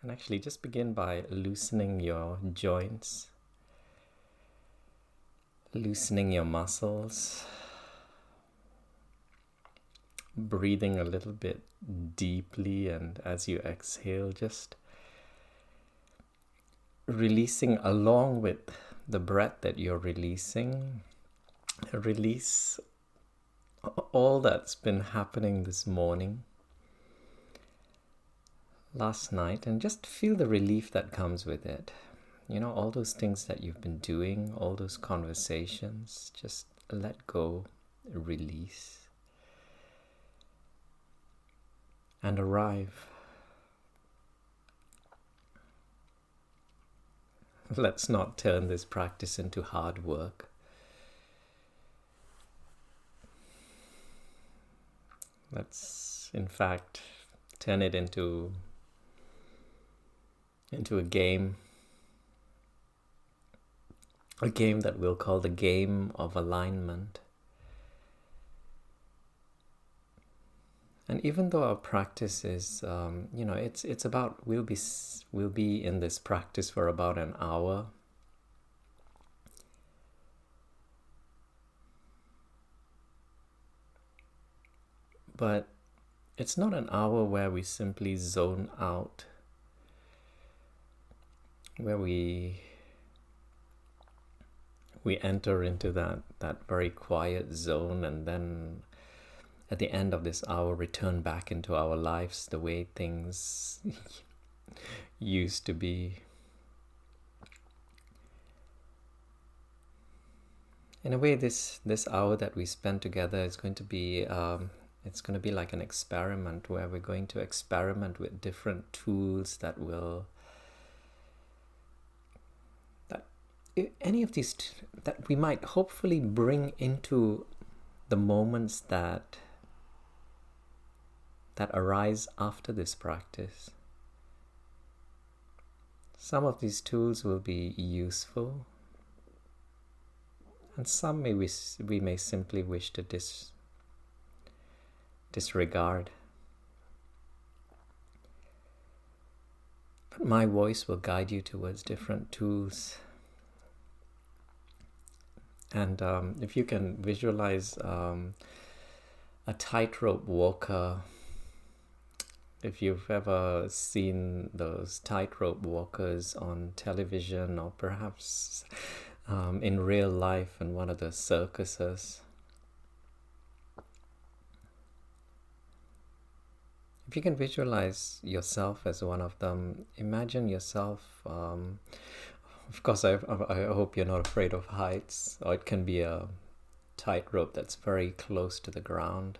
And actually, just begin by loosening your joints, loosening your muscles, breathing a little bit deeply, and as you exhale, just releasing along with the breath that you're releasing. Release all that's been happening this morning, last night, and just feel the relief that comes with it. You know, all those things that you've been doing, all those conversations, just let go, release, and arrive. Let's not turn this practice into hard work. Let's, in fact, turn it into a game that we'll call the game of alignment. And even though our practice is, it's about, we'll be in this practice for about an hour. But it's not an hour where we simply zone out, where we enter into that very quiet zone, and then at the end of this hour return back into our lives the way things used to be. In a way, this hour that we spend together is going to be it's going to be like an experiment, where we're going to experiment with different tools that any of these that we might hopefully bring into the moments that arise after this practice. Some of these tools will be useful, and some we may simply wish to disregard. But my voice will guide you towards different tools. And if you can visualize a tightrope walker, if you've ever seen those tightrope walkers on television, or perhaps in real life in one of the circuses, if you can visualize yourself as one of them, imagine yourself, of course I hope you're not afraid of heights, or it can be a tightrope that's very close to the ground.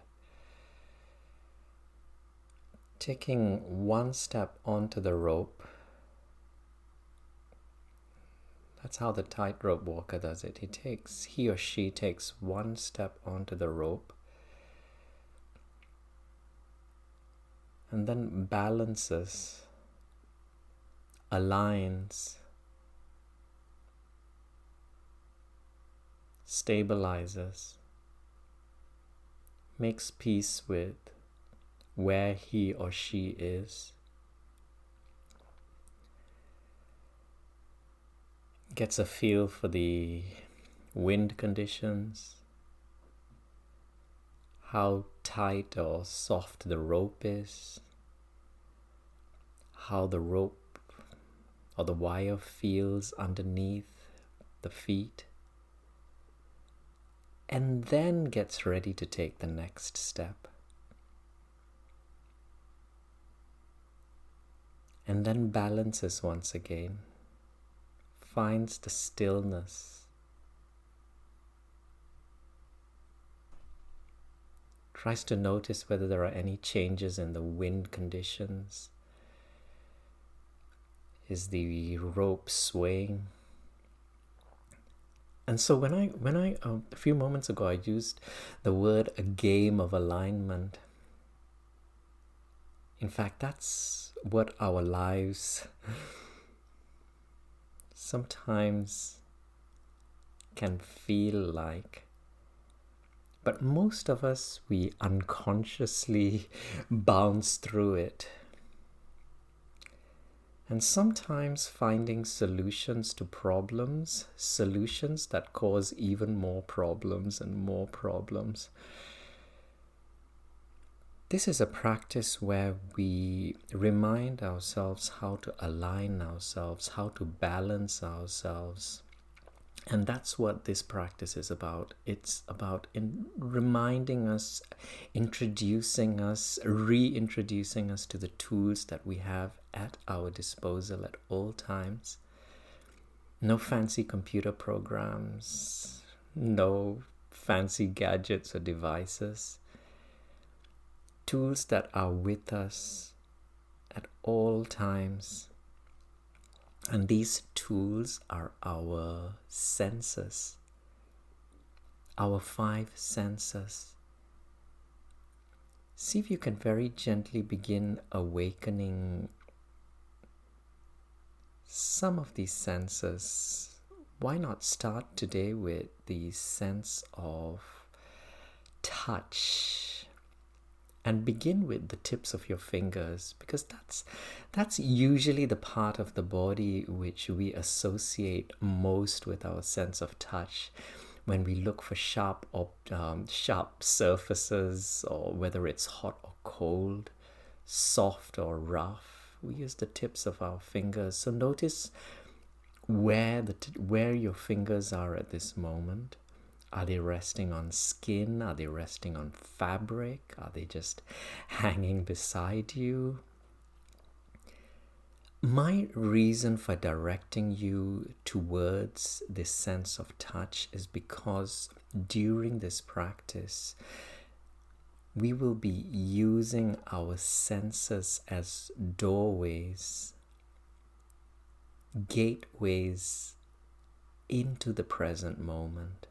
Taking one step onto the rope. That's how the tightrope walker does it. He or she takes one step onto the rope, and then balances, aligns, stabilizes, makes peace with where he or she is, gets a feel for the wind conditions, how tight or soft the rope is, how the rope or the wire feels underneath the feet, and then gets ready to take the next step. And then balances once again, finds the stillness, tries to notice whether there are any changes in the wind conditions. Is the rope swaying? And so when I a few moments ago I used the word a game of alignment. In fact, that's what our lives sometimes can feel like. But most of us, we unconsciously bounce through it. And sometimes finding solutions to problems, solutions that cause even more problems and more problems. This is a practice where we remind ourselves how to align ourselves, how to balance ourselves. And that's what this practice is about. It's about reminding us, introducing us, reintroducing us to the tools that we have at our disposal at all times. No fancy computer programs, no fancy gadgets or devices. Tools that are with us at all times. And these tools are our senses, our 5 senses. See if you can very gently begin awakening some of these senses. Why not start today with the sense of touch? And begin with the tips of your fingers, because that's usually the part of the body which we associate most with our sense of touch. When we look for sharp surfaces, or whether it's hot or cold, soft or rough, we use the tips of our fingers. So notice where your fingers are at this moment. Are they resting on skin? Are they resting on fabric? Are they just hanging beside you? My reason for directing you towards this sense of touch is because during this practice, we will be using our senses as doorways, gateways into the present moment.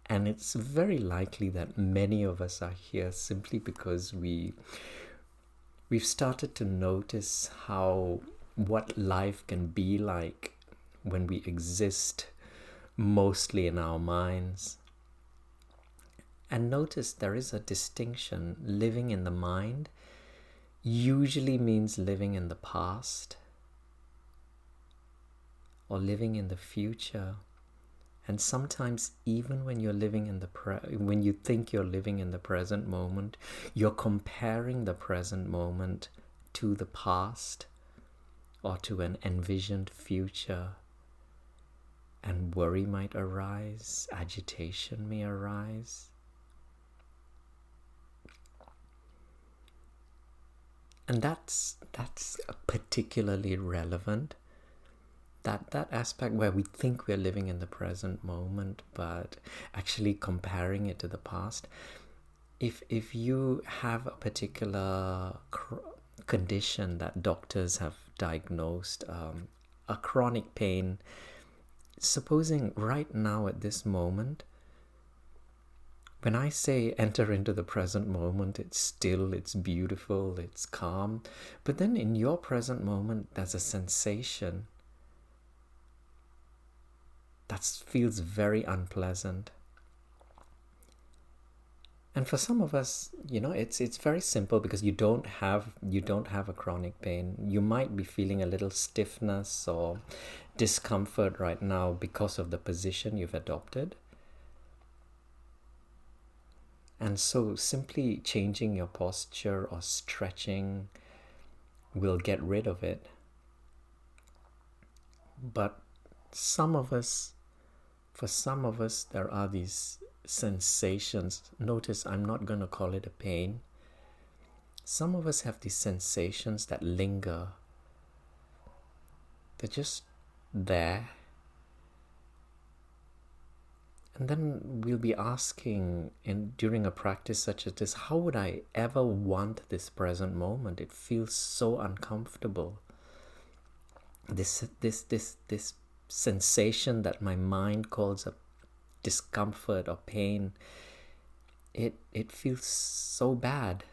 And it's very likely that many of us are here simply because we've started to notice what life can be like when we exist mostly in our minds. And notice there is a distinction. Living in the mind usually means living in the past or living in the future. And sometimes even when you're living in when you think you're living in the present moment, you're comparing the present moment to the past or to an envisioned future. And worry might arise, agitation may arise. And that's particularly relevant. That aspect where we think we're living in the present moment, but actually comparing it to the past. If you have a particular condition that doctors have diagnosed, a chronic pain, supposing right now at this moment, when I say enter into the present moment, it's still, it's beautiful, it's calm. But then in your present moment, there's a sensation that feels very unpleasant. And for some of us, it's very simple because you don't have a chronic pain. You might be feeling a little stiffness or discomfort right now because of the position you've adopted. And so simply changing your posture or stretching will get rid of it. But for some of us, there are these sensations. Notice I'm not going to call it a pain. Some of us have these sensations that linger. They're just there. And then we'll be asking during a practice such as this, how would I ever want this present moment? It feels so uncomfortable. This sensation that my mind calls a discomfort or pain, it feels so bad.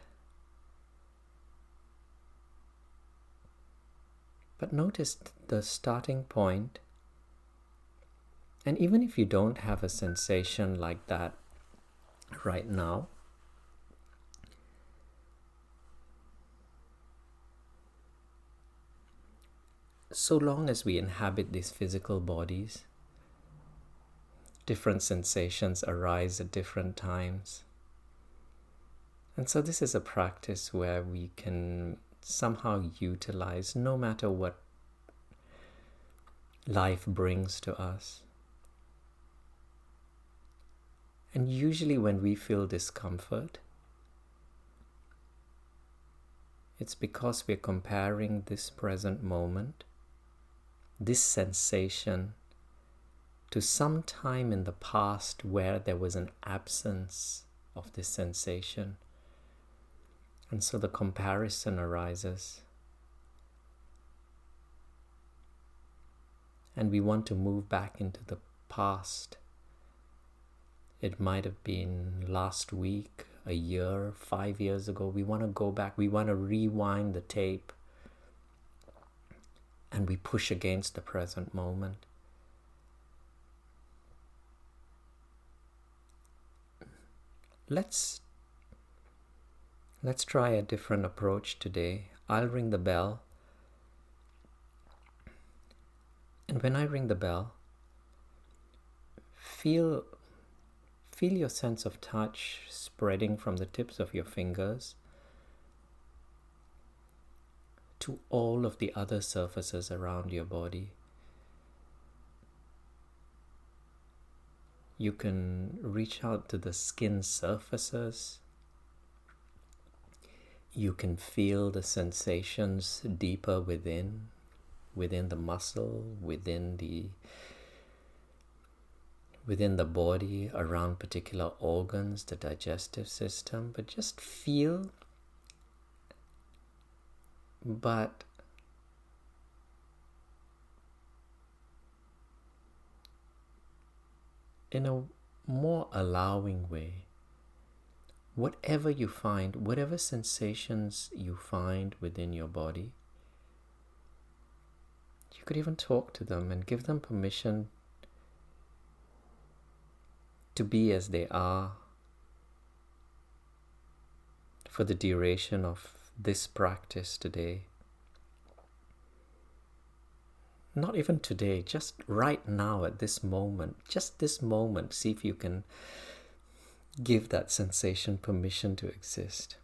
But notice the starting point. And even if you don't have a sensation like that right now, so long as we inhabit these physical bodies, different sensations arise at different times. And so this is a practice where we can somehow utilize, no matter what life brings to us. And usually when we feel discomfort, it's because we're comparing this present moment, this sensation, to some time in the past where there was an absence of this sensation. And so the comparison arises. And we want to move back into the past. It might have been last week, a year, 5 years ago. We want to go back. We want to rewind the tape. And we push against the present moment. Let's try a different approach today. I'll ring the bell. And when I ring the bell, feel your sense of touch spreading from the tips of your fingers to all of the other surfaces around your body. You can reach out to the skin surfaces. You can feel the sensations deeper within the muscle, within the body, around particular organs, the digestive system, but just feel, but in a more allowing way. Whatever you find, whatever sensations you find within your body, you could even talk to them and give them permission to be as they are for the duration of this practice today. Not even today, just right now at this moment, see if you can give that sensation permission to exist.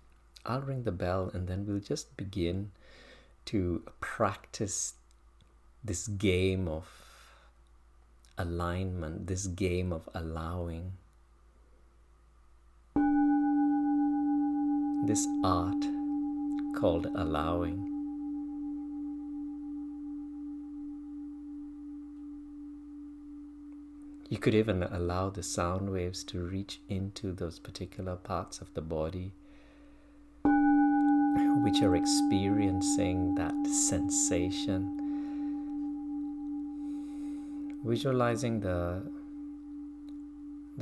I'll ring the bell and then we'll just begin to practice this game of alignment, this game of allowing, this art called allowing. You could even allow the sound waves to reach into those particular parts of the body which are experiencing that sensation. Visualizing the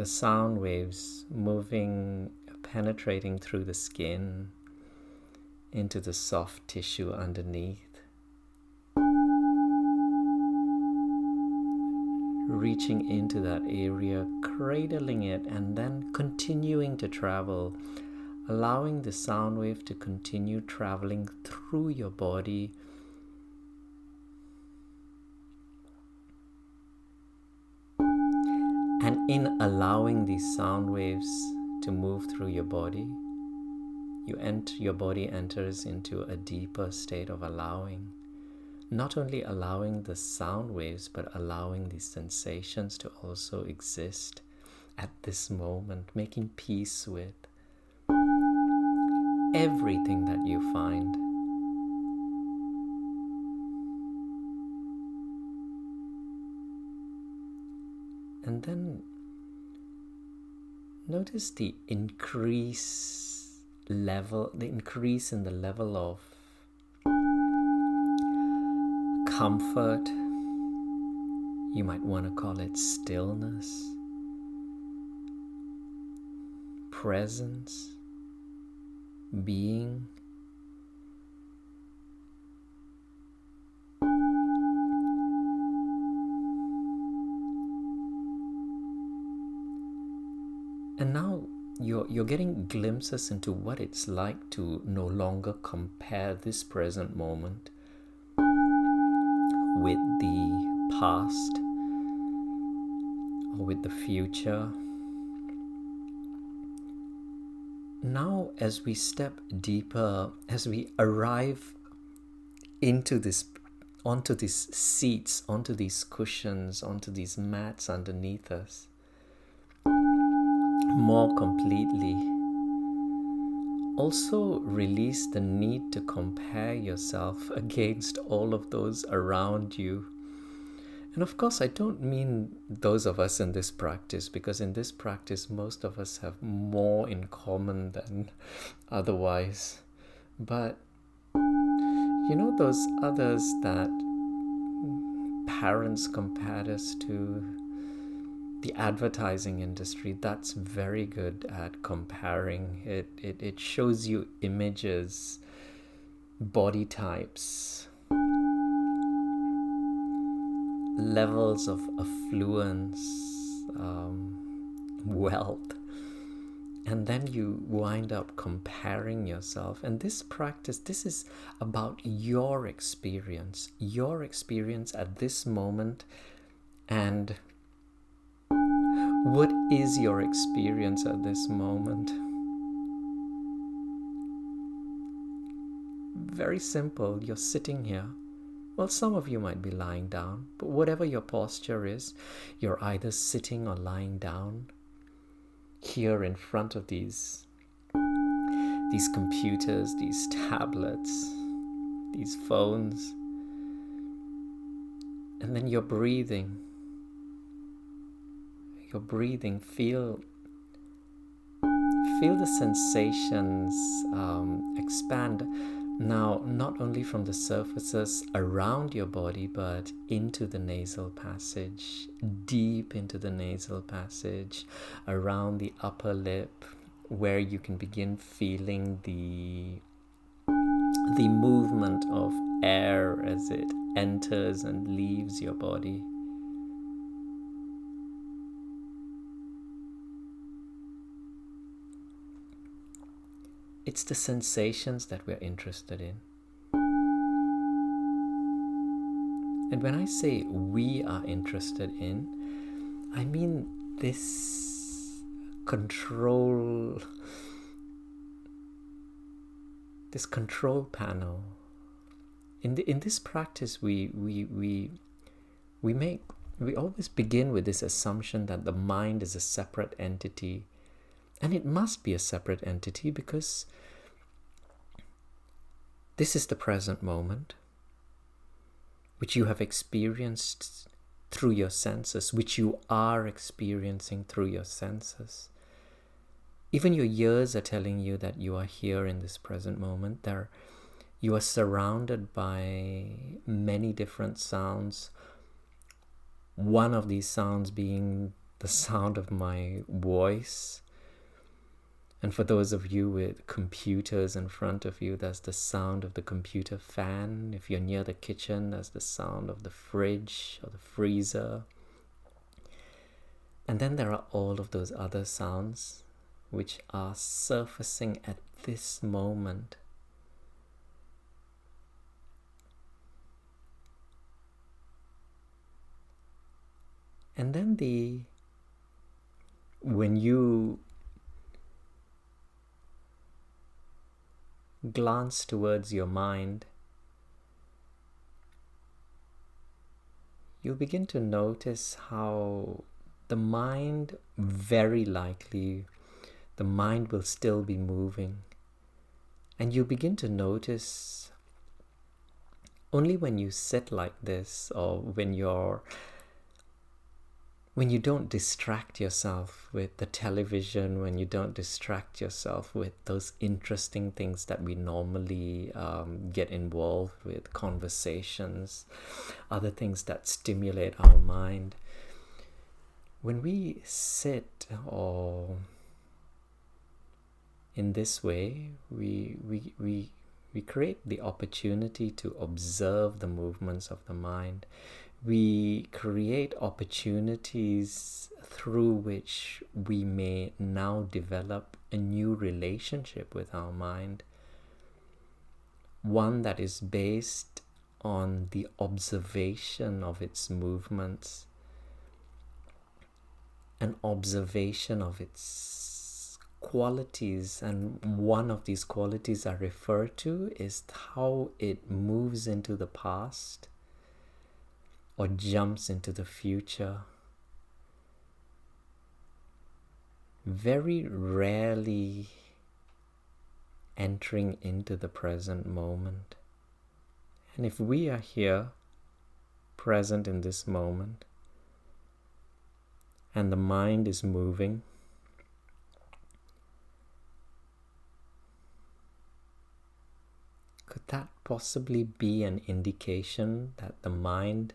sound waves moving, penetrating through the skin into the soft tissue underneath. Reaching into that area, cradling it, and then continuing to travel, allowing the sound wave to continue traveling through your body, and in allowing these sound waves to move through your body, your body enters into a deeper state of allowing. Not only allowing the sound waves, but allowing these sensations to also exist at this moment, making peace with everything that you find. And then notice the increase in the level of comfort. You might want to call it stillness, presence, being. And now you're getting glimpses into what it's like to no longer compare this present moment with the past or with the future. Now, as we step deeper, as we arrive into this, onto these seats, onto these cushions, onto these mats underneath us, more completely, also release the need to compare yourself against all of those around you. And of course, I don't mean those of us in this practice, because in this practice, most of us have more in common than otherwise. But, you know, those others that parents compared us to, the advertising industry, that's very good at comparing. It shows you images, body types, levels of affluence, wealth, and then you wind up comparing yourself. And this practice, this is about your experience at this moment. And what is your experience at this moment? Very simple. You're sitting here. Well, some of you might be lying down, but whatever your posture is, you're either sitting or lying down here in front of these computers, these tablets, these phones. And then you're breathing. You're breathing. Feel the sensations expand. Now, not only from the surfaces around your body, but into the nasal passage, deep into the nasal passage, around the upper lip, where you can begin feeling the movement of air as it enters and leaves your body. It's the sensations that we're interested in. And when I say we are interested in, I mean this control panel. In this practice, we always begin with this assumption that the mind is a separate entity. And it must be a separate entity because this is the present moment, which you have experienced through your senses, which you are experiencing through your senses. Even your ears are telling you that you are here in this present moment. You are surrounded by many different sounds. One of these sounds being the sound of my voice. And for those of you with computers in front of you, that's the sound of the computer fan. If you're near the kitchen, that's the sound of the fridge or the freezer. And then there are all of those other sounds which are surfacing at this moment. And then when you glance towards your mind, you'll begin to notice how the mind, very likely, the mind will still be moving. And you'll begin to notice only when you sit like this, or when you don't distract yourself with the television, when you don't distract yourself with those interesting things that we normally get involved with, conversations, other things that stimulate our mind. When we sit or in this way, we create the opportunity to observe the movements of the mind. We create opportunities through which we may now develop a new relationship with our mind. One that is based on the observation of its movements, an observation of its qualities. And one of these qualities I refer to is how it moves into the past or jumps into the future, very rarely entering into the present moment. And if we are here, present in this moment, and the mind is moving, could that possibly be an indication that the mind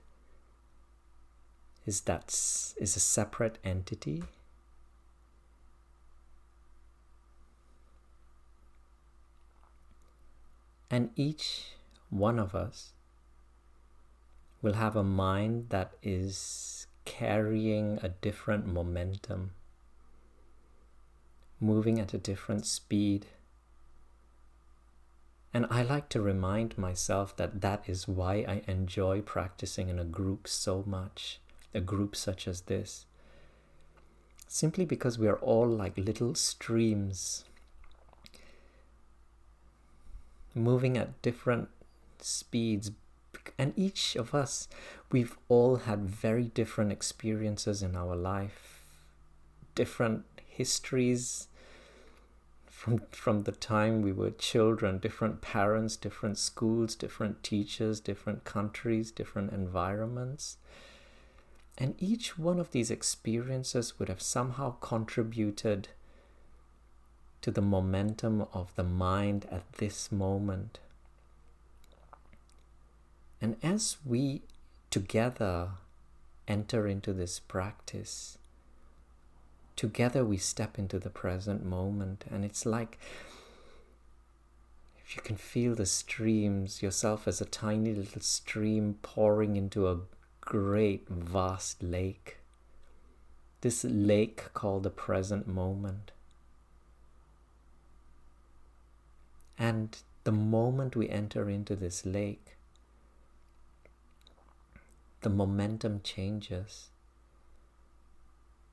is a separate entity? And each one of us will have a mind that is carrying a different momentum, moving at a different speed. And I like to remind myself that that is why I enjoy practicing in a group so much, a group such as this. Simply because we are all like little streams, moving at different speeds. And each of us, we've all had very different experiences in our life, different histories from the time we were children, different parents, different schools, different teachers, different countries, different environments. And each one of these experiences would have somehow contributed to the momentum of the mind at this moment. And as we together enter into this practice, together we step into the present moment. And it's like, if you can feel the streams, yourself as a tiny little stream pouring into a great vast lake. This lake called the present moment. And the moment we enter into this lake, the momentum changes.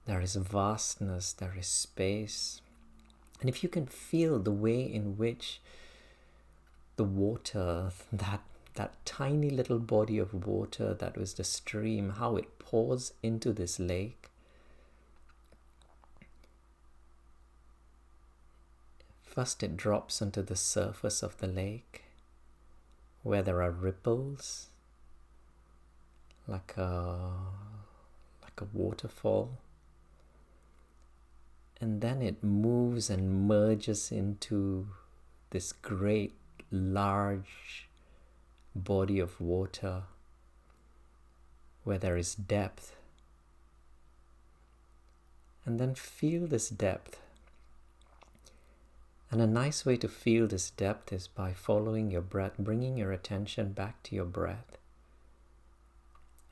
There is vastness, there is space. And if you can feel the way in which the water, that tiny little body of water that was the stream, how it pours into this lake, first it drops onto the surface of the lake where there are ripples, like a waterfall. And then it moves and merges into this great, large body of water where there is depth. And then feel this depth. And a nice way to feel this depth is by following your breath, bringing your attention back to your breath.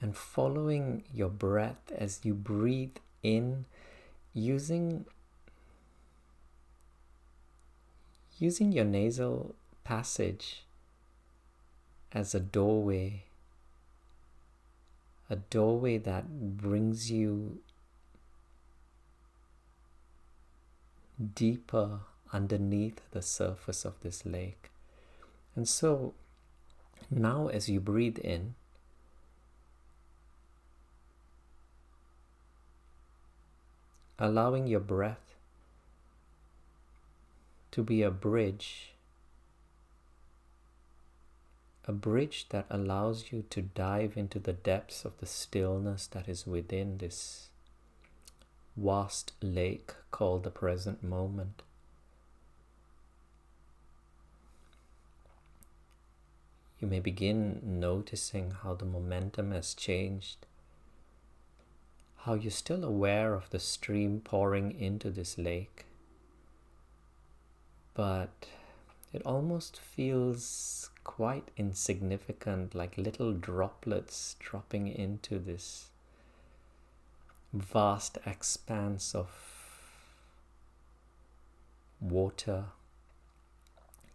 And following your breath as you breathe in, using your nasal passage as a doorway that brings you deeper underneath the surface of this lake. And so now as you breathe in, allowing your breath to be a bridge that allows you to dive into the depths of the stillness that is within this vast lake called the present moment. You may begin noticing how the momentum has changed, how you're still aware of the stream pouring into this lake, but it almost feels quite insignificant, like little droplets dropping into this vast expanse of water.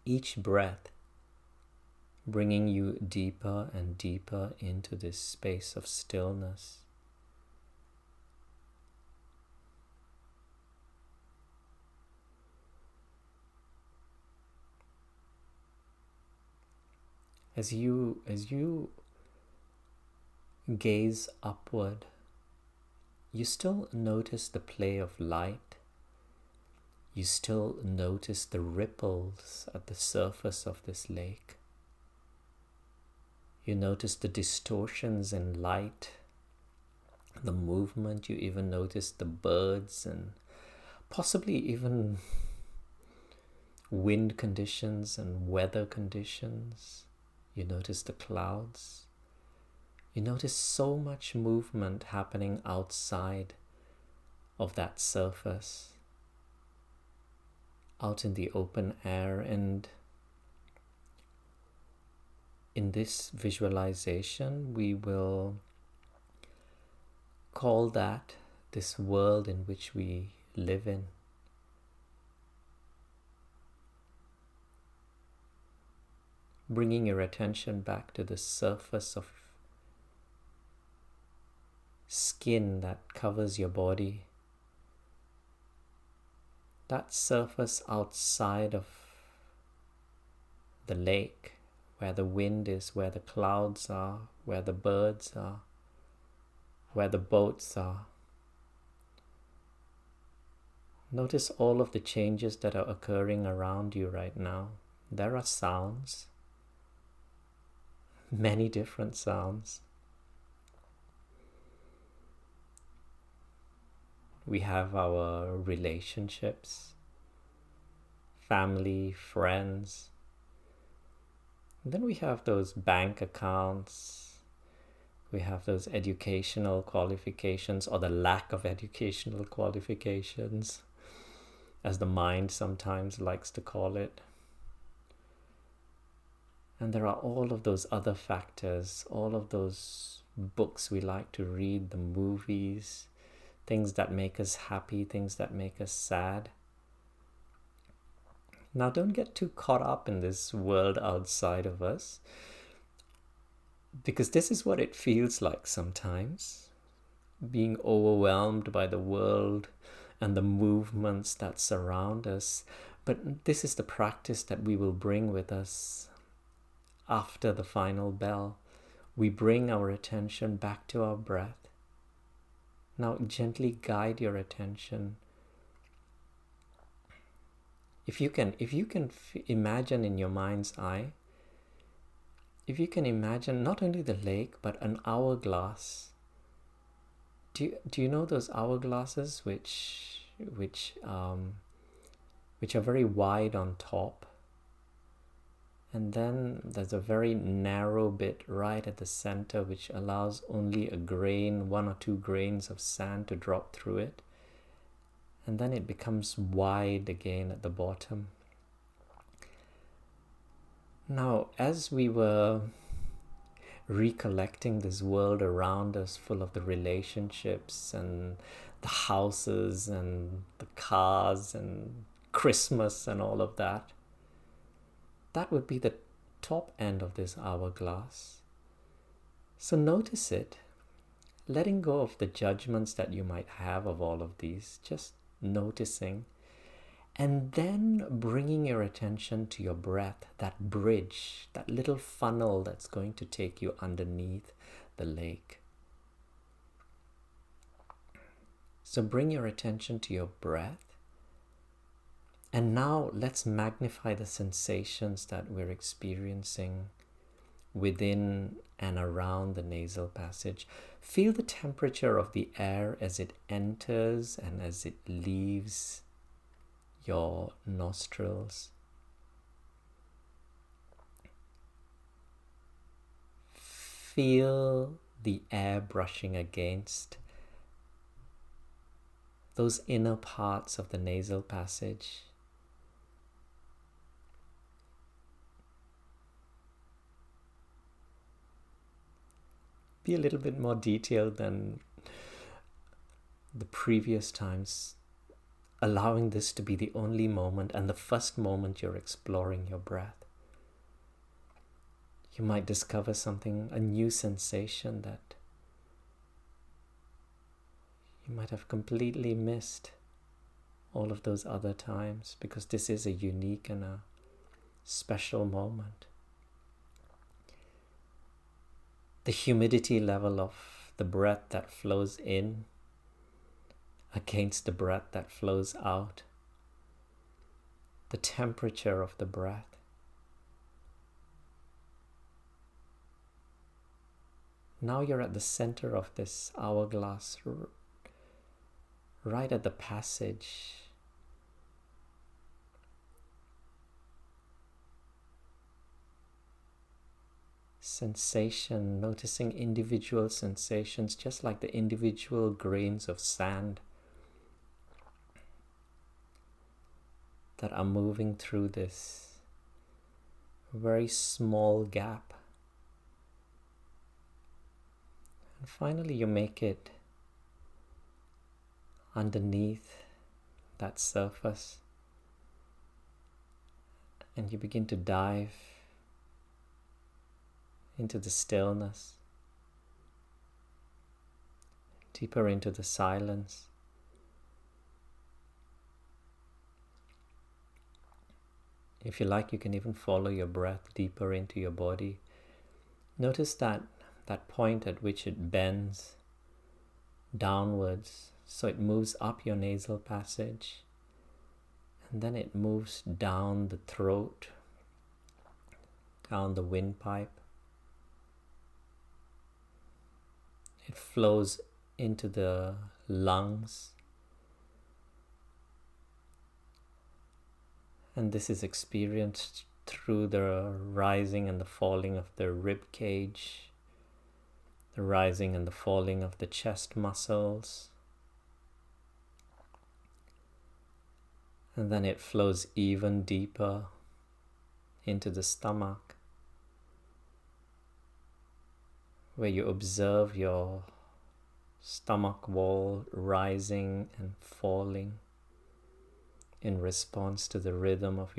Each breath bringing you deeper and deeper into this space of stillness. As you gaze upward, you still notice the play of light. You still notice the ripples at the surface of this lake. You notice the distortions in light, the movement. You even notice the birds and possibly even wind conditions and weather conditions. You notice the clouds. You notice so much movement happening outside of that surface, out in the open air. And in this visualization, we will call that this world in which we live in. Bringing your attention back to the surface of skin that covers your body. That surface outside of the lake, where the wind is, where the clouds are, where the birds are, where the boats are. Notice all of the changes that are occurring around you right now. There are sounds, many different sounds. We have our relationships, family, friends. And then we have those bank accounts. We have those educational qualifications, or the lack of educational qualifications, as the mind sometimes likes to call it. And there are all of those other factors, all of those books we like to read, the movies, things that make us happy, things that make us sad. Now, don't get too caught up in this world outside of us, because this is what it feels like sometimes, being overwhelmed by the world and the movements that surround us. But this is the practice that we will bring with us after the final bell. We bring our attention back to our breath. Now gently guide your attention. If you can imagine in your mind's eye, if you can imagine not only the lake but an hourglass. Do you know those hourglasses which are very wide on top, and then there's a very narrow bit right at the center which allows only a grain, 1 or 2 grains of sand to drop through it, and then it becomes wide again at the bottom. Now, as we were recollecting this world around us full of the relationships and the houses and the cars and Christmas and all of that, that would be the top end of this hourglass. So notice it, letting go of the judgments that you might have of all of these, just noticing, and then bringing your attention to your breath, that bridge, that little funnel that's going to take you underneath the lake. So bring your attention to your breath. And now let's magnify the sensations that we're experiencing within and around the nasal passage. Feel the temperature of the air as it enters and as it leaves your nostrils. Feel the air brushing against those inner parts of the nasal passage. Be a little bit more detailed than the previous times, allowing this to be the only moment and the first moment you're exploring your breath. You might discover something, a new sensation that you might have completely missed all of those other times, because this is a unique and a special moment. The humidity level of the breath that flows in against the breath that flows out, the temperature of the breath, now you're at the center of this hourglass, right at the passage. Sensation, noticing individual sensations, just like the individual grains of sand that are moving through this very small gap. And finally you make it underneath that surface, and you begin to dive into the stillness, deeper into the silence. If you like, you can even follow your breath deeper into your body. Notice that point at which it bends downwards, so it moves up your nasal passage, and then it moves down the throat, down the windpipe. It flows into the lungs, and this is experienced through the rising and the falling of the rib cage, the rising and the falling of the chest muscles, and then it flows even deeper into the stomach, where you observe your stomach wall rising and falling in response to the rhythm of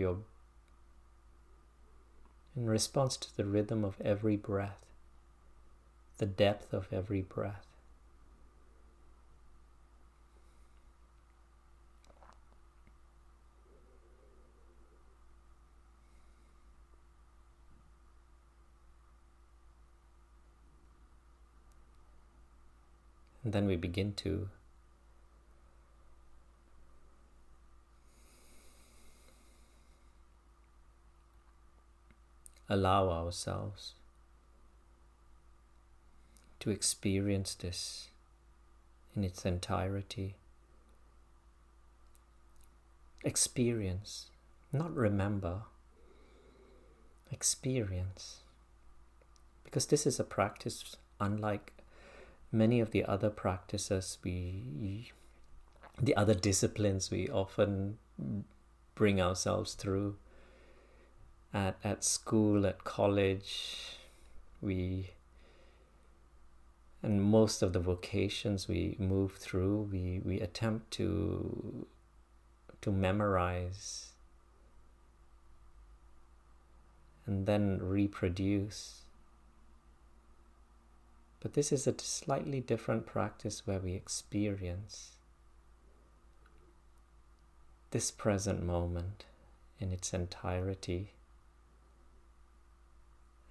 every breath, the depth of every breath. And then we begin to allow ourselves to experience this in its entirety. Experience, not remember. Experience. Because this is a practice unlike many of the other practices the other disciplines we often bring ourselves through at school, at college, and most of the vocations we move through, we attempt to memorize and then reproduce. But this is a slightly different practice where we experience this present moment in its entirety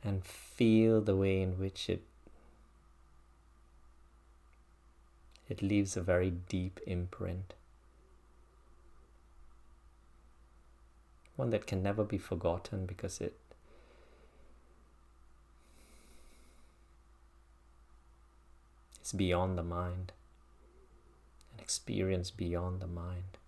and feel the way in which it leaves a very deep imprint, one that can never be forgotten because it's beyond the mind, an experience beyond the mind.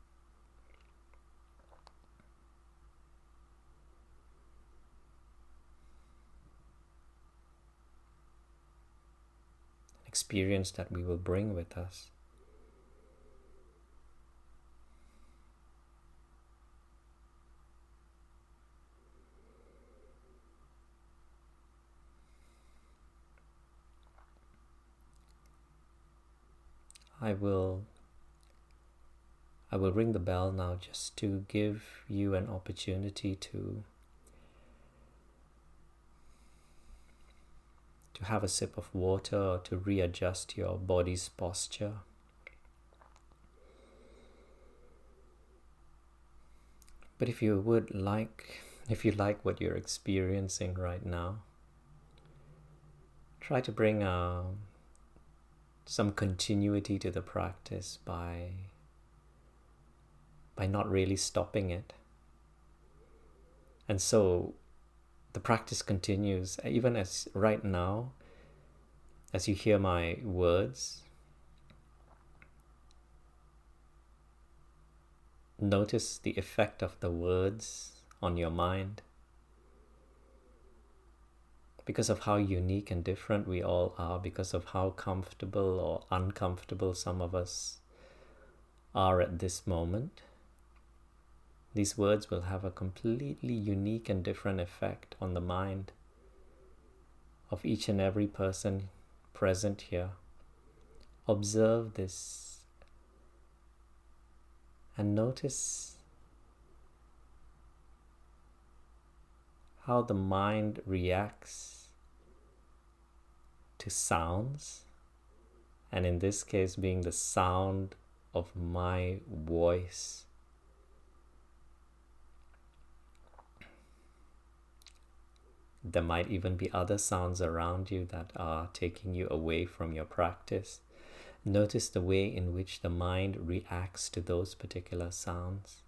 An experience that we will bring with us. I will ring the bell now just to give you an opportunity to to have a sip of water or to readjust your body's posture. But if you like what you're experiencing right now, try to bring some continuity to the practice by not really stopping it. And so the practice continues, even as right now, as you hear my words, notice the effect of the words on your mind. Because of how unique and different we all are, because of how comfortable or uncomfortable some of us are at this moment, these words will have a completely unique and different effect on the mind of each and every person present here. Observe this and notice how the mind reacts to sounds, and in this case being the sound of my voice. There might even be other sounds around you that are taking you away from your practice. Notice the way in which the mind reacts to those particular sounds.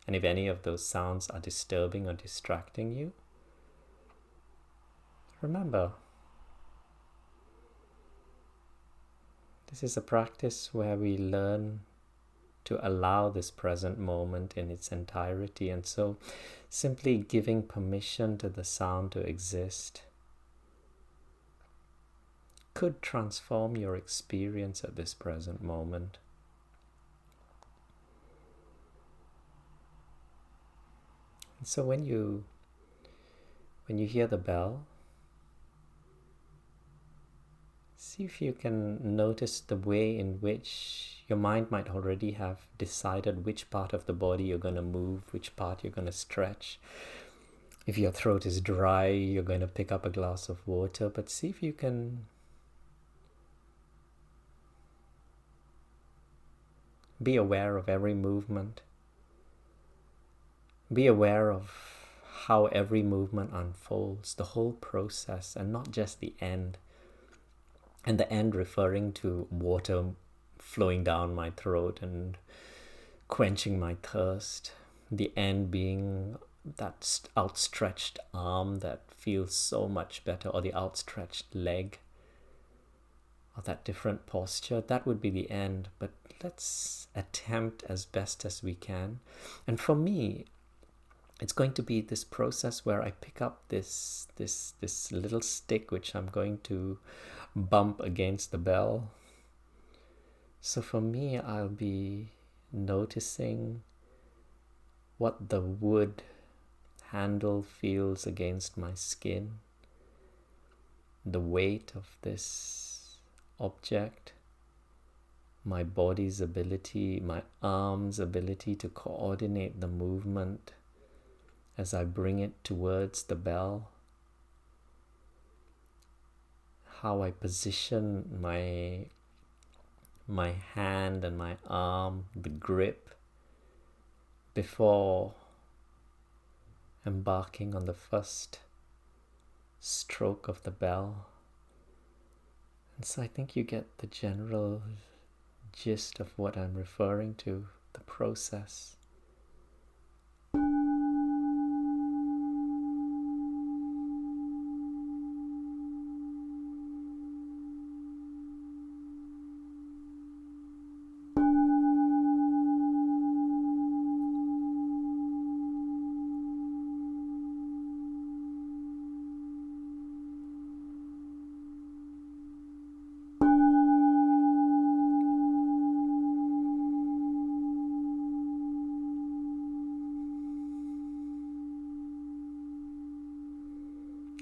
And if any of those sounds are disturbing or distracting you, remember, this is a practice where we learn to allow this present moment in its entirety, and so simply giving permission to the sound to exist could transform your experience at this present moment. And so when you hear the bell, see if you can notice the way in which your mind might already have decided which part of the body you're going to move, which part you're going to stretch. If your throat is dry, you're going to pick up a glass of water, but see if you can be aware of every movement. Be aware of how every movement unfolds, the whole process, and not just the end. And the end referring to water flowing down my throat and quenching my thirst. The end being that outstretched arm that feels so much better, or the outstretched leg, or that different posture. That would be the end. But let's attempt as best as we can. And for me, it's going to be this process where I pick up this little stick which I'm going to bump against the bell. So for me, I'll be noticing what the wood handle feels against my skin, the weight of this object, my body's ability, my arm's ability to coordinate the movement as I bring it towards the bell, how I position my hand and my arm, the grip, before embarking on the first stroke of the bell. And so I think you get the general gist of what I'm referring to, the process.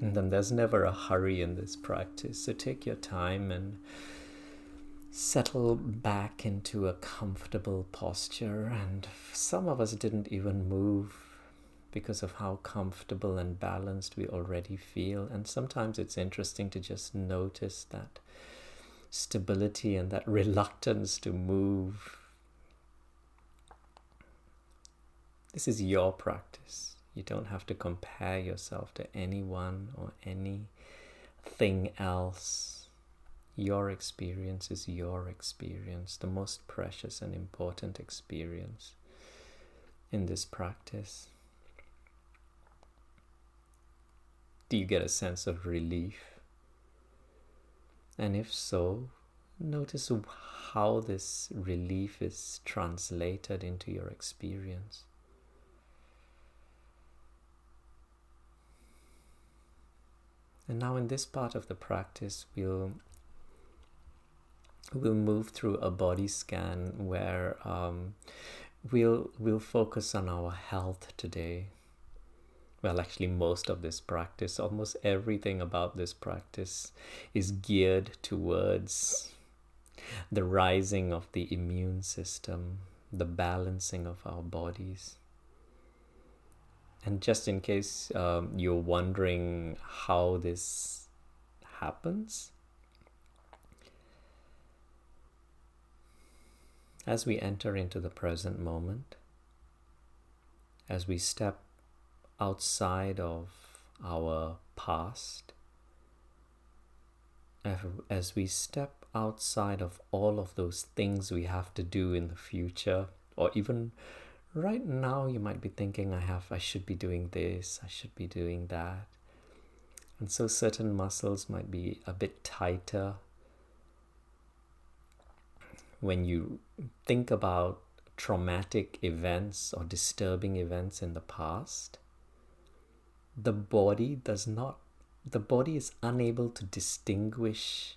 And then there's never a hurry in this practice, so take your time and settle back into a comfortable posture. And some of us didn't even move because of how comfortable and balanced we already feel. And sometimes it's interesting to just notice that stability and that reluctance to move. This is your practice. You don't have to compare yourself to anyone or anything else. Your experience is your experience, the most precious and important experience in this practice. Do you get a sense of relief? And if so, notice how this relief is translated into your experience. And now in this part of the practice, we'll move through a body scan where we'll focus on our health today. Well, actually, most of this practice, almost everything about this practice is geared towards the rising of the immune system, the balancing of our bodies. And just in case you're wondering how this happens, as we enter into the present moment, as we step outside of our past, as we step outside of all of those things we have to do in the future, or even right now you might be thinking, I should be doing this, I should be doing that. And so certain muscles might be a bit tighter. When you think about traumatic events or disturbing events in the past, the body is unable to distinguish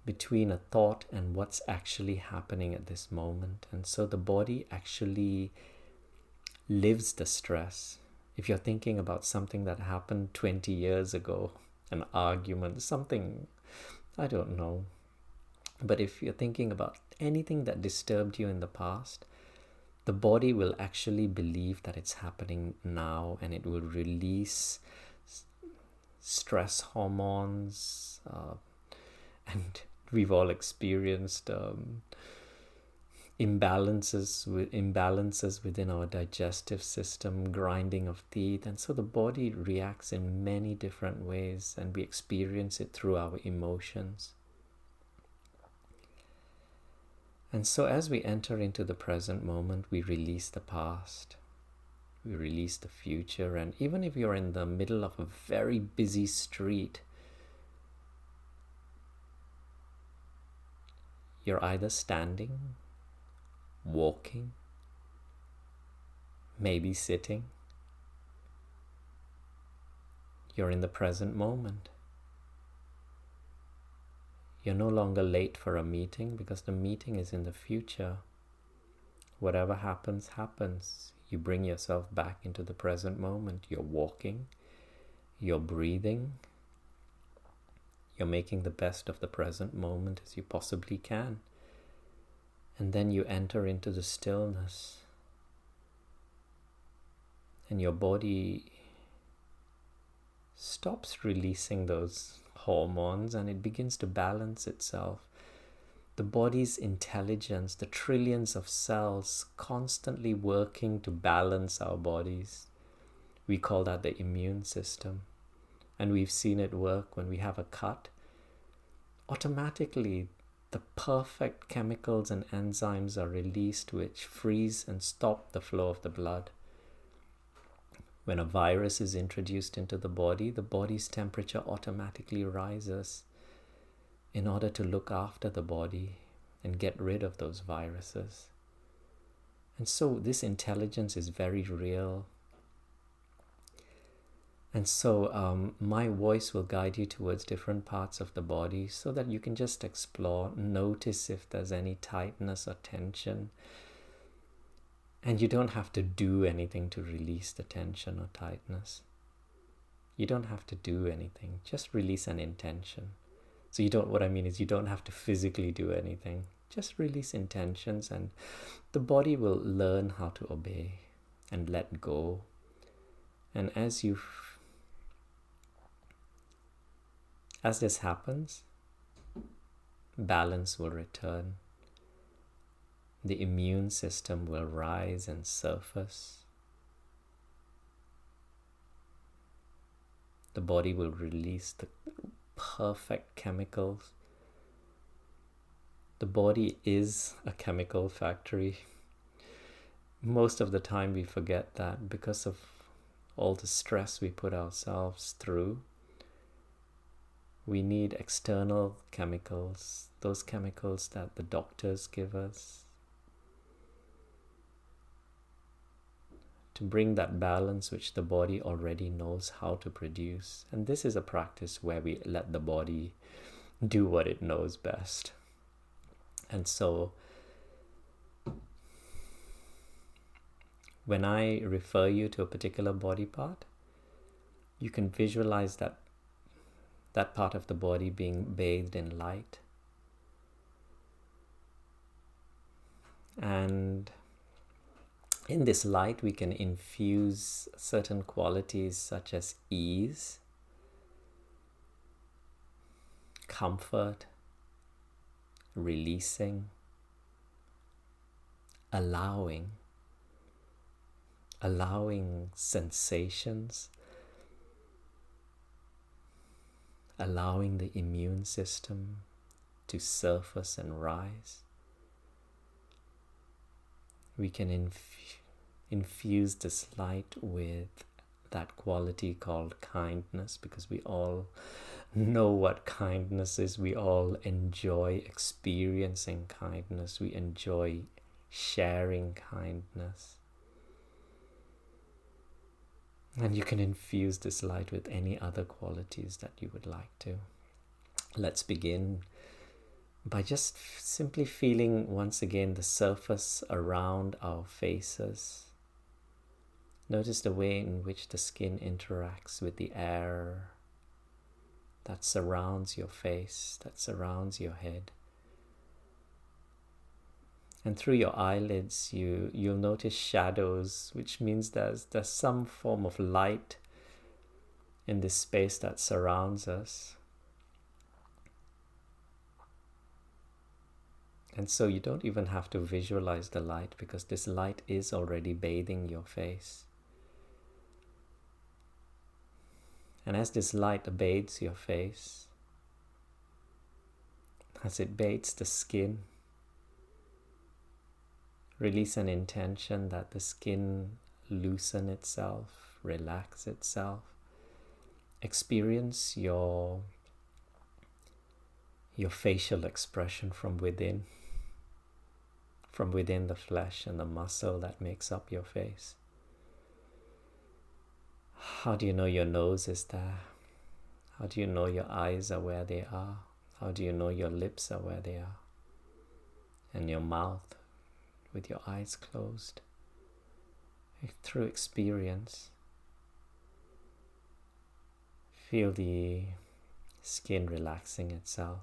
between a thought and what's actually happening at this moment. And so the body actually lives the stress. If you're thinking about something that happened 20 years ago, an argument, something, I don't know. But if you're thinking about anything that disturbed you in the past, the body will actually believe that it's happening now, and it will release stress hormones, and we've all experienced imbalances within our digestive system, grinding of teeth, and so the body reacts in many different ways, and we experience it through our emotions. And so as we enter into the present moment, we release the past, we release the future, and even if you're in the middle of a very busy street, you're either standing, walking, maybe sitting. You're in the present moment. You're no longer late for a meeting because the meeting is in the future. Whatever happens, happens. You bring yourself back into the present moment. You're walking, you're breathing, you're making the best of the present moment as you possibly can. And then you enter into the stillness. And your body stops releasing those hormones and it begins to balance itself. The body's intelligence, the trillions of cells constantly working to balance our bodies. We call that the immune system. And we've seen it work when we have a cut. Automatically, the perfect chemicals and enzymes are released which freeze and stop the flow of the blood. When a virus is introduced into the body's temperature automatically rises in order to look after the body and get rid of those viruses. And so this intelligence is very real. And so my voice will guide you towards different parts of the body so that you can just explore, notice if there's any tightness or tension. And you don't have to do anything to release the tension or tightness. You don't have to do anything, just release an intention. So what I mean is you don't have to physically do anything. Just release intentions and the body will learn how to obey and let go And as this happens, balance will return. The immune system will rise and surface. The body will release the perfect chemicals. The body is a chemical factory. Most of the time we forget that because of all the stress we put ourselves through. We need external chemicals, those chemicals that the doctors give us, to bring that balance which the body already knows how to produce. And this is a practice where we let the body do what it knows best. And so when I refer you to a particular body part, you can visualize that part of the body being bathed in light. And in this light, we can infuse certain qualities such as ease, comfort, releasing, allowing sensations, allowing the immune system to surface and rise. We can infuse this light with that quality called kindness, because we all know what kindness is. We all enjoy experiencing kindness. We enjoy sharing kindness. And you can infuse this light with any other qualities that you would like to. Let's begin by just simply feeling once again the surface around our faces. Notice the way in which the skin interacts with the air that surrounds your face, that surrounds your head. And through your eyelids, you'll notice shadows, which means there's some form of light in this space that surrounds us. And so you don't even have to visualize the light, because this light is already bathing your face. And as this light bathes your face, as it bathes the skin, release an intention that the skin loosen itself, relax itself. Experience your facial expression from within the flesh and the muscle that makes up your face. How do you know your nose is there? How do you know your eyes are where they are? How do you know your lips are where they are? And your mouth with your eyes closed. Through experience, feel the skin relaxing itself.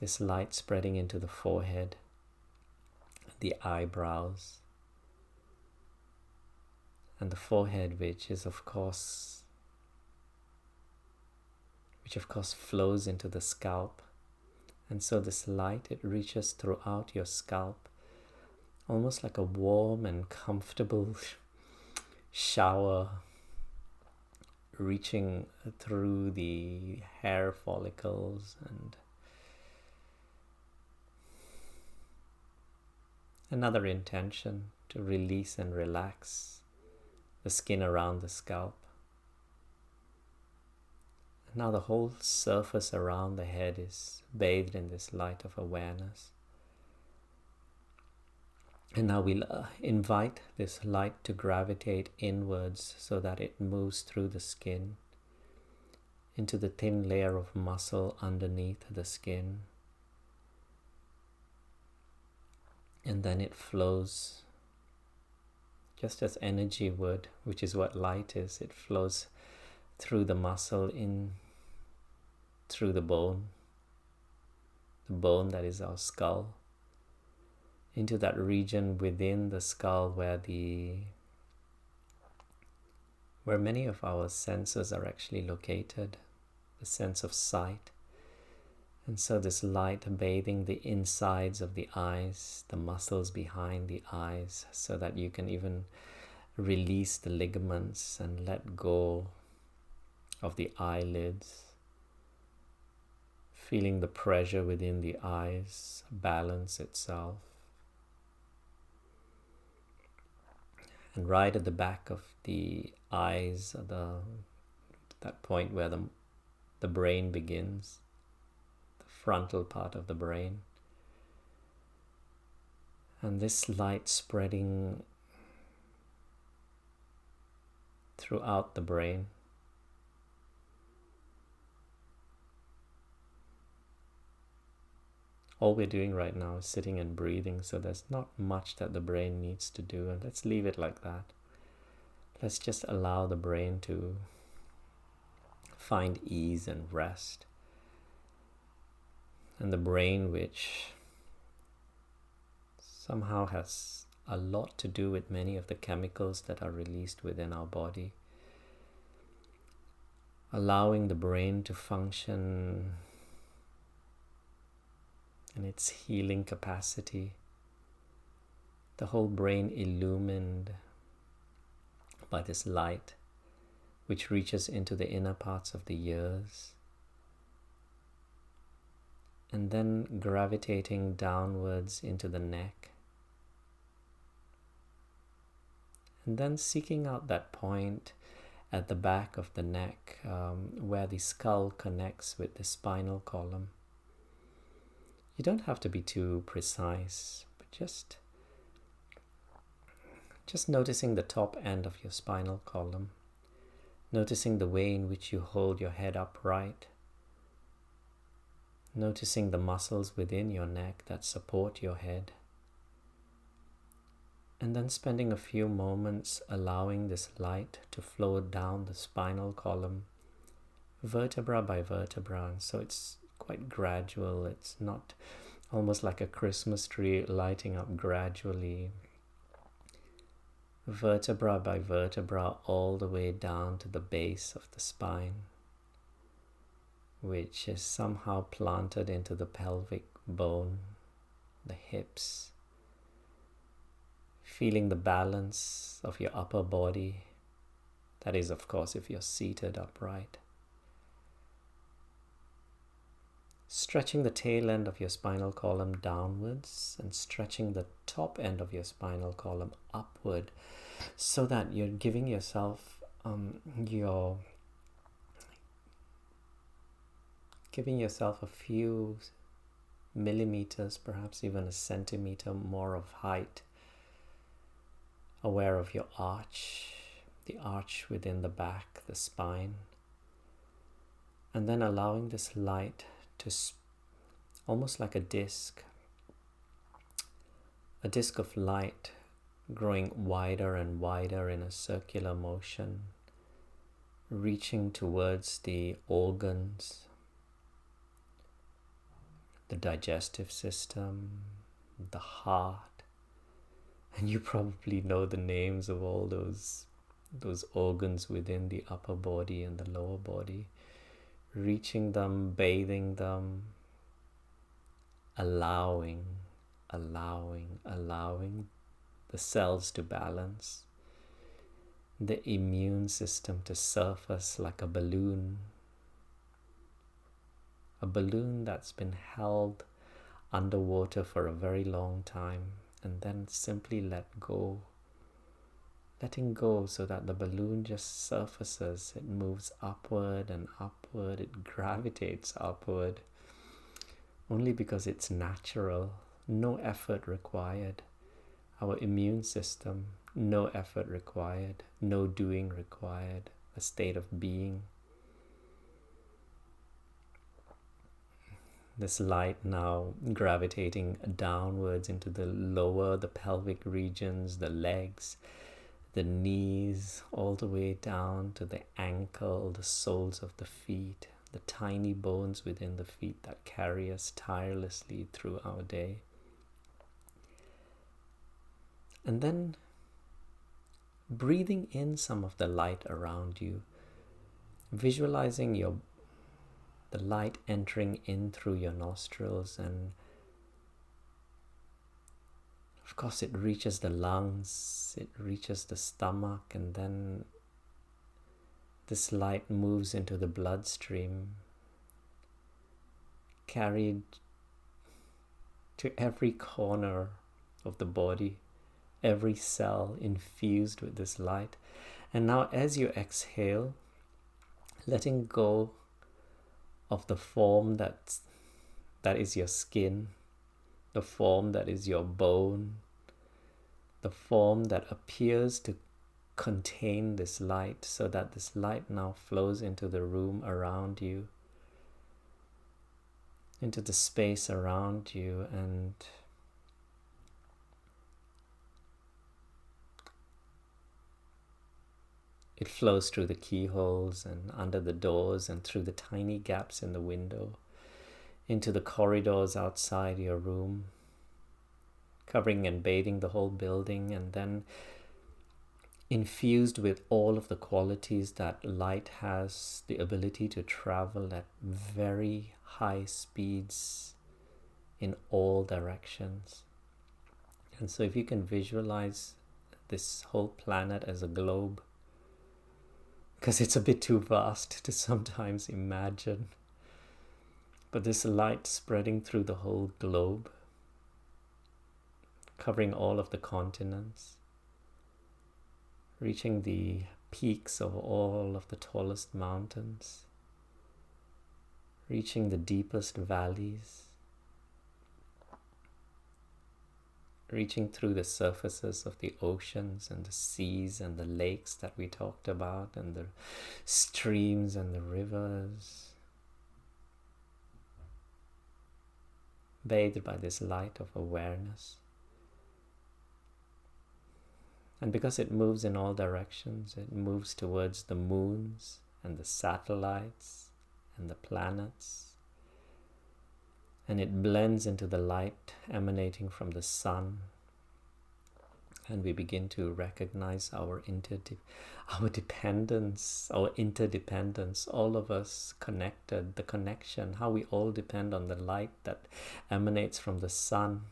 This light spreading into the forehead, the eyebrows, and the forehead, which of course flows into the scalp. And so this light, it reaches throughout your scalp, almost like a warm and comfortable shower, reaching through the hair follicles. And another intention to release and relax the skin around the scalp. Now the whole surface around the head is bathed in this light of awareness. And now we'll invite this light to gravitate inwards so that it moves through the skin into the thin layer of muscle underneath the skin. And then it flows just as energy would, which is what light is. It flows through the muscle, in through the bone that is our skull, into that region within the skull where the where many of our senses are actually located, the sense of sight. And so this light bathing the insides of the eyes, the muscles behind the eyes, so that you can even release the ligaments and let go of the eyelids, feeling the pressure within the eyes balance itself. And right at the back of the eyes, that point where the brain begins, the frontal part of the brain. And this light spreading throughout the brain. All we're doing right now is sitting and breathing, so there's not much that the brain needs to do, and let's leave it like that. Let's just allow the brain to find ease and rest. And the brain, which somehow has a lot to do with many of the chemicals that are released within our body, allowing the brain to function in its healing capacity, the whole brain illumined by this light which reaches into the inner parts of the ears, and then gravitating downwards into the neck, and then seeking out that point at the back of the neck where the skull connects with the spinal column. You don't have to be too precise, but just noticing the top end of your spinal column, noticing the way in which you hold your head upright, noticing the muscles within your neck that support your head, and then spending a few moments allowing this light to flow down the spinal column, vertebra by vertebra. And so it's quite gradual. It's not almost like a Christmas tree lighting up gradually, vertebra by vertebra, all the way down to the base of the spine, which is somehow planted into the pelvic bone, the hips, feeling the balance of your upper body. That is, of course, if you're seated upright. Stretching the tail end of your spinal column downwards and stretching the top end of your spinal column upward, so that you're giving yourself a few millimeters, perhaps even a centimeter more of height, aware of your arch, the arch within the back, the spine, and then allowing this light to almost like a disc of light growing wider and wider in a circular motion, reaching towards the organs, the digestive system, the heart. And you probably know the names of all those organs within the upper body and the lower body, reaching them, bathing them, allowing the cells to balance, the immune system to surface like a balloon that's been held underwater for a very long time, and then simply letting go so that the balloon just surfaces. It moves upward and upward, it gravitates upward, only because it's natural, no effort required. Our immune system, no effort required, no doing required, a state of being. This light now gravitating downwards into the pelvic regions, the legs, the knees, all the way down to the ankle, the soles of the feet, the tiny bones within the feet that carry us tirelessly through our day. And then breathing in some of the light around you, visualizing the light entering in through your nostrils, and of course it reaches the lungs, it reaches the stomach, and then this light moves into the bloodstream, carried to every corner of the body, every cell infused with this light. And now as you exhale, letting go of the form that is your skin, the form that is your bone, the form that appears to contain this light, so that this light now flows into the room around you, into the space around you, and it flows through the keyholes and under the doors and through the tiny gaps in the window, into the corridors outside your room, covering and bathing the whole building, and then infused with all of the qualities that light has the ability to travel at very high speeds in all directions. And so if you can visualize this whole planet as a globe, because it's a bit too vast to sometimes imagine, but this light spreading through the whole globe, covering all of the continents, reaching the peaks of all of the tallest mountains, reaching the deepest valleys, reaching through the surfaces of the oceans and the seas and the lakes that we talked about, and the streams and the rivers, bathed by this light of awareness. And because it moves in all directions, it moves towards the moons and the satellites and the planets, and it blends into the light emanating from the sun, and we begin to recognize our dependence, our interdependence, all of us connected, the connection, how we all depend on the light that emanates from the sun,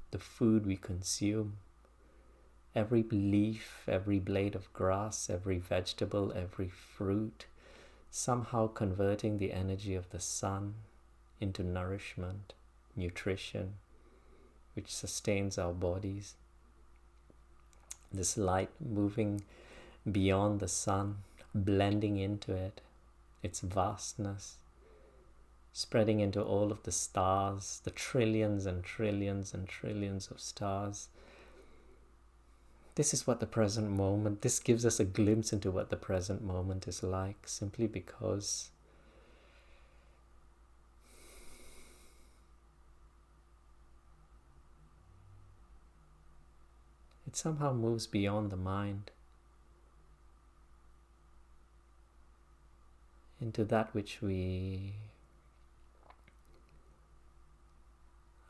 the food we consume, every leaf, every blade of grass, every vegetable, every fruit, somehow converting the energy of the sun into nourishment, nutrition, which sustains our bodies. This light moving beyond the sun, blending into it, its vastness, spreading into all of the stars, the trillions and trillions and trillions of stars. This is what the present moment, this gives us a glimpse into what the present moment is like, simply because it somehow moves beyond the mind into that which we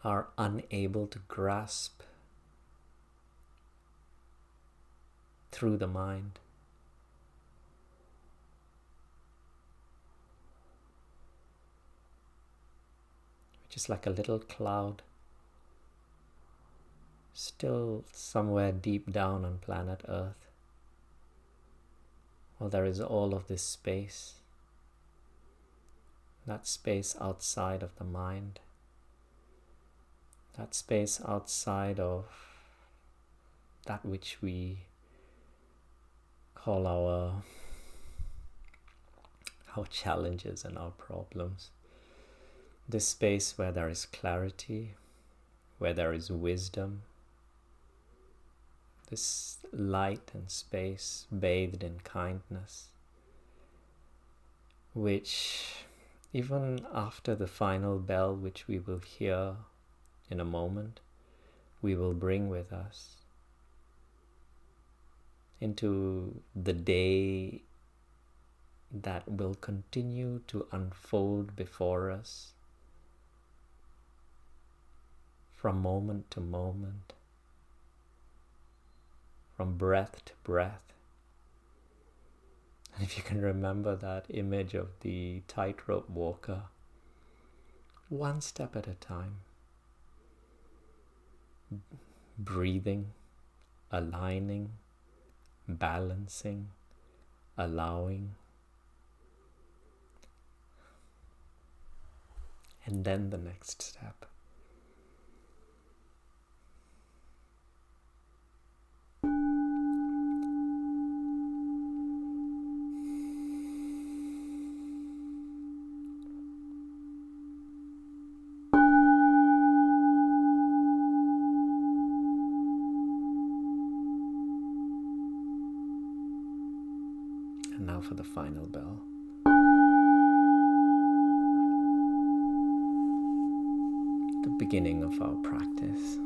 are unable to grasp through the mind. Which is like a little cloud, still somewhere deep down on planet Earth. Well, there is all of this space, that space outside of the mind, that space outside of that which we call our challenges and our problems. This space where there is clarity, where there is wisdom, this light and space bathed in kindness, which even after the final bell, which we will hear in a moment, we will bring with us into the day that will continue to unfold before us from moment to moment, from breath to breath. And if you can remember that image of the tightrope walker, one step at a time, breathing, aligning, balancing, allowing, and then the next step. And now for the final bell. The beginning of our practice.